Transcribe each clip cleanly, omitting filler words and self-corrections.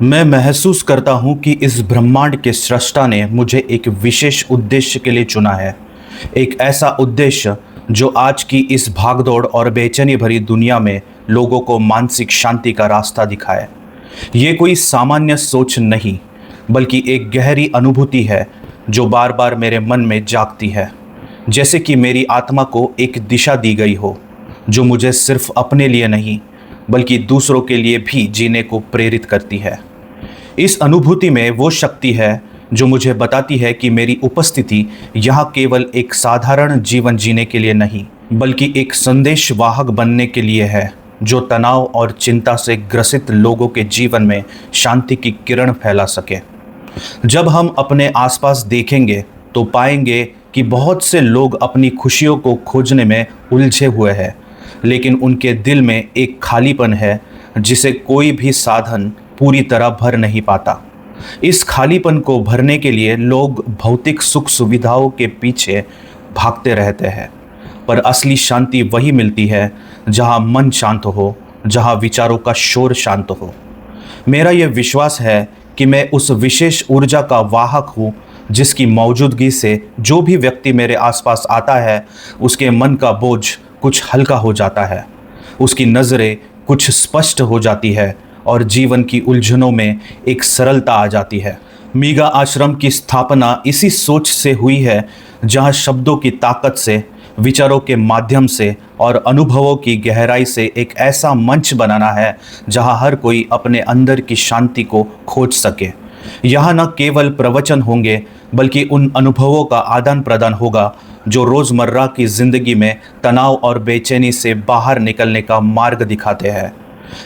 मैं महसूस करता हूँ कि इस ब्रह्मांड के सृष्टा ने मुझे एक विशेष उद्देश्य के लिए चुना है। एक ऐसा उद्देश्य जो आज की इस भागदौड़ और बेचैनी भरी दुनिया में लोगों को मानसिक शांति का रास्ता दिखाए। ये कोई सामान्य सोच नहीं, बल्कि एक गहरी अनुभूति है जो बार बार मेरे मन में जागती है। जैसे कि मेरी आत्मा को एक दिशा दी गई हो, जो मुझे सिर्फ अपने लिए नहीं बल्कि दूसरों के लिए भी जीने को प्रेरित करती है। इस अनुभूति में वो शक्ति है जो मुझे बताती है कि मेरी उपस्थिति यहाँ केवल एक साधारण जीवन जीने के लिए नहीं, बल्कि एक संदेशवाहक बनने के लिए है, जो तनाव और चिंता से ग्रसित लोगों के जीवन में शांति की किरण फैला सके। जब हम अपने आसपास देखेंगे तो पाएंगे कि बहुत से लोग अपनी खुशियों को खोजने में उलझे हुए हैं, लेकिन उनके दिल में एक खालीपन है जिसे कोई भी साधन पूरी तरह भर नहीं पाता। इस खालीपन को भरने के लिए लोग भौतिक सुख सुविधाओं के पीछे भागते रहते हैं, पर असली शांति वही मिलती है जहां मन शांत हो, जहां विचारों का शोर शांत हो। मेरा यह विश्वास है कि मैं उस विशेष ऊर्जा का वाहक हूँ जिसकी मौजूदगी से जो भी व्यक्ति मेरे आसपास आता है, उसके मन का बोझ कुछ हल्का हो जाता है, उसकी नज़रें कुछ स्पष्ट हो जाती है और जीवन की उलझनों में एक सरलता आ जाती है। मीगा आश्रम की स्थापना इसी सोच से हुई है, जहां शब्दों की ताकत से, विचारों के माध्यम से और अनुभवों की गहराई से एक ऐसा मंच बनाना है जहां हर कोई अपने अंदर की शांति को खोज सके। यहाँ न केवल प्रवचन होंगे, बल्कि उन अनुभवों का आदान प्रदान होगा जो रोज़मर्रा की ज़िंदगी में तनाव और बेचैनी से बाहर निकलने का मार्ग दिखाते हैं।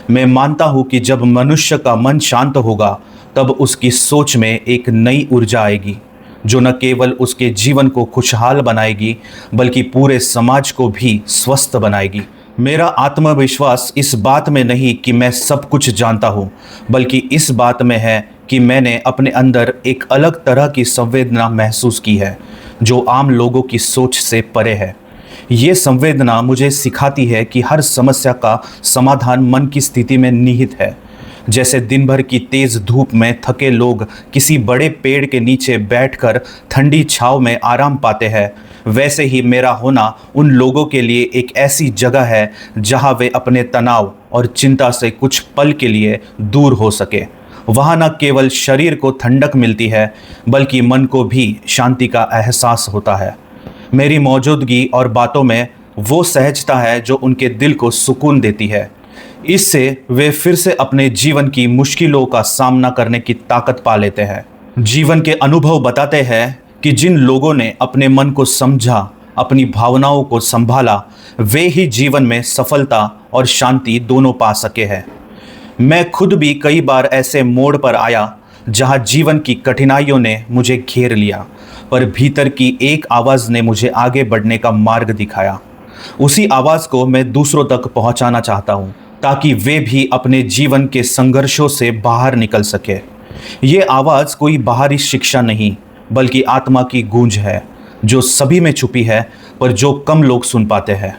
मैं मानता हूँ कि जब मनुष्य का मन शांत होगा, तब उसकी सोच में एक नई ऊर्जा आएगी, जो न केवल उसके जीवन को खुशहाल बनाएगी, बल्कि पूरे समाज को भी स्वस्थ बनाएगी। मेरा आत्मविश्वास इस बात में नहीं कि मैं सब कुछ जानता हूँ, बल्कि इस बात में है कि मैंने अपने अंदर एक अलग तरह की संवेदना महसूस की है, जो आम लोगों की सोच से परे है। ये संवेदना मुझे सिखाती है कि हर समस्या का समाधान मन की स्थिति में निहित है। जैसे दिन भर की तेज़ धूप में थके लोग किसी बड़े पेड़ के नीचे बैठकर ठंडी छांव में आराम पाते हैं, वैसे ही मेरा होना उन लोगों के लिए एक ऐसी जगह है जहां वे अपने तनाव और चिंता से कुछ पल के लिए दूर हो सके। वहाँ न केवल शरीर को ठंडक मिलती है, बल्कि मन को भी शांति का एहसास होता है। मेरी मौजूदगी और बातों में वो सहजता है जो उनके दिल को सुकून देती है। इससे वे फिर से अपने जीवन की मुश्किलों का सामना करने की ताकत पा लेते हैं। जीवन के अनुभव बताते हैं कि जिन लोगों ने अपने मन को समझा, अपनी भावनाओं को संभाला, वे ही जीवन में सफलता और शांति दोनों पा सके हैं। मैं खुद भी कई बार ऐसे मोड़ पर आया जहां जीवन की कठिनाइयों ने मुझे घेर लिया, पर भीतर की एक आवाज़ ने मुझे आगे बढ़ने का मार्ग दिखाया। उसी आवाज़ को मैं दूसरों तक पहुंचाना चाहता हूं, ताकि वे भी अपने जीवन के संघर्षों से बाहर निकल सके। ये आवाज़ कोई बाहरी शिक्षा नहीं, बल्कि आत्मा की गूंज है, जो सभी में छुपी है, पर जो कम लोग सुन पाते हैं।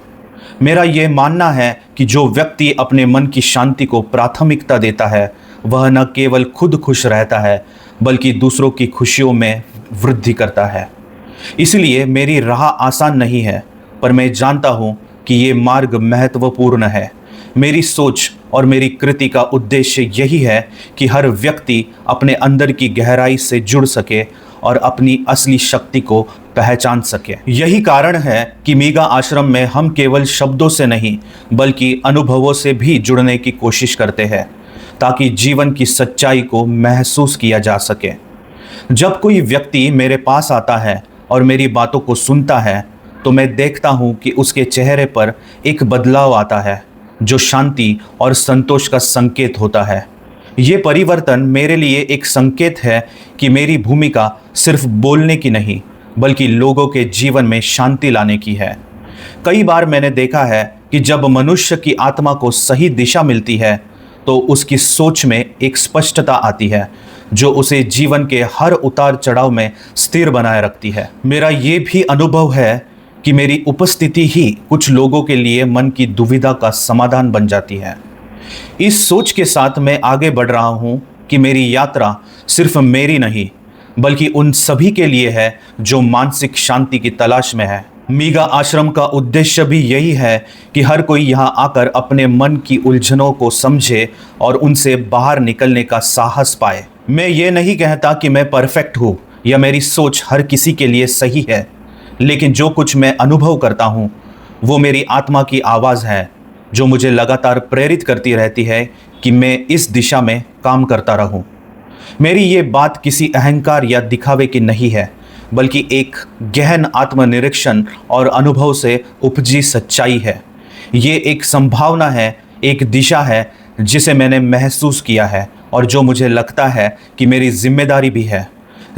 मेरा ये मानना है कि जो व्यक्ति अपने मन की शांति को प्राथमिकता देता है, वह न केवल खुद खुश रहता है, बल्कि दूसरों की खुशियों में वृद्धि करता है। इसलिए मेरी राह आसान नहीं है, पर मैं जानता हूँ कि ये मार्ग महत्वपूर्ण है। मेरी सोच और मेरी कृति का उद्देश्य यही है कि हर व्यक्ति अपने अंदर की गहराई से जुड़ सके और अपनी असली शक्ति को पहचान सके। यही कारण है कि मीगा आश्रम में हम केवल शब्दों से नहीं, बल्कि अनुभवों से भी जुड़ने की कोशिश करते हैं, ताकि जीवन की सच्चाई को महसूस किया जा सके। जब कोई व्यक्ति मेरे पास आता है और मेरी बातों को सुनता है, तो मैं देखता हूँ कि उसके चेहरे पर एक बदलाव आता है, जो शांति और संतोष का संकेत होता है। ये परिवर्तन मेरे लिए एक संकेत है कि मेरी भूमिका सिर्फ बोलने की नहीं, बल्कि लोगों के जीवन में शांति लाने की है। कई बार मैंने देखा है कि जब मनुष्य की आत्मा को सही दिशा मिलती है, तो उसकी सोच में एक स्पष्टता आती है, जो उसे जीवन के हर उतार चढ़ाव में स्थिर बनाए रखती है। मेरा ये भी अनुभव है कि मेरी उपस्थिति ही कुछ लोगों के लिए मन की दुविधा का समाधान बन जाती है। इस सोच के साथ मैं आगे बढ़ रहा हूँ कि मेरी यात्रा सिर्फ मेरी नहीं बल्कि उन सभी के लिए है जो मानसिक शांति की तलाश में है। मीगा आश्रम का उद्देश्य भी यही है कि हर कोई यहाँ आकर अपने मन की उलझनों को समझे और उनसे बाहर निकलने का साहस पाए। मैं ये नहीं कहता कि मैं परफेक्ट हूँ या मेरी सोच हर किसी के लिए सही है, लेकिन जो कुछ मैं अनुभव करता हूँ वो मेरी आत्मा की आवाज़ है जो मुझे लगातार प्रेरित करती रहती है कि मैं इस दिशा में काम करता रहूं। मेरी ये बात किसी अहंकार या दिखावे की नहीं है, बल्कि एक गहन आत्मनिरीक्षण और अनुभव से उपजी सच्चाई है। ये एक संभावना है, एक दिशा है जिसे मैंने महसूस किया है और जो मुझे लगता है कि मेरी जिम्मेदारी भी है।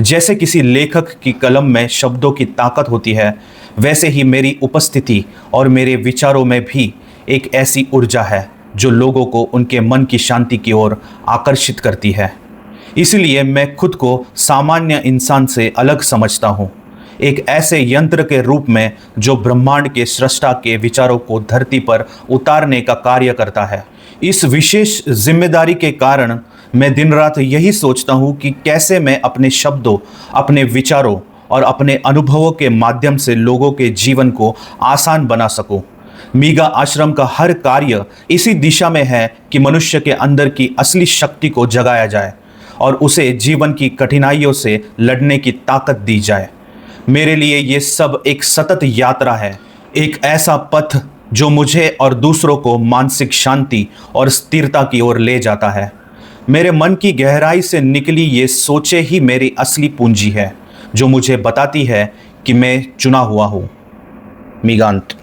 जैसे किसी लेखक की कलम में शब्दों की ताकत होती है, वैसे ही मेरी उपस्थिति और मेरे विचारों में भी एक ऐसी ऊर्जा है जो लोगों को उनके मन की शांति की ओर आकर्षित करती है। इसलिए मैं खुद को सामान्य इंसान से अलग समझता हूँ, एक ऐसे यंत्र के रूप में जो ब्रह्मांड के सृष्टा के विचारों को धरती पर उतारने का कार्य करता है। इस विशेष जिम्मेदारी के कारण मैं दिन रात यही सोचता हूँ कि कैसे मैं अपने शब्दों, अपने विचारों और अपने अनुभवों के माध्यम से लोगों के जीवन को आसान बना सकूं। मीगा आश्रम का हर कार्य इसी दिशा में है कि मनुष्य के अंदर की असली शक्ति को जगाया जाए और उसे जीवन की कठिनाइयों से लड़ने की ताकत दी जाए। मेरे लिए ये सब एक सतत यात्रा है, एक ऐसा पथ जो मुझे और दूसरों को मानसिक शांति और स्थिरता की ओर ले जाता है। मेरे मन की गहराई से निकली ये सोचें ही मेरी असली पूंजी है जो मुझे बताती है कि मैं चुना हुआ हूँ। मीगांत।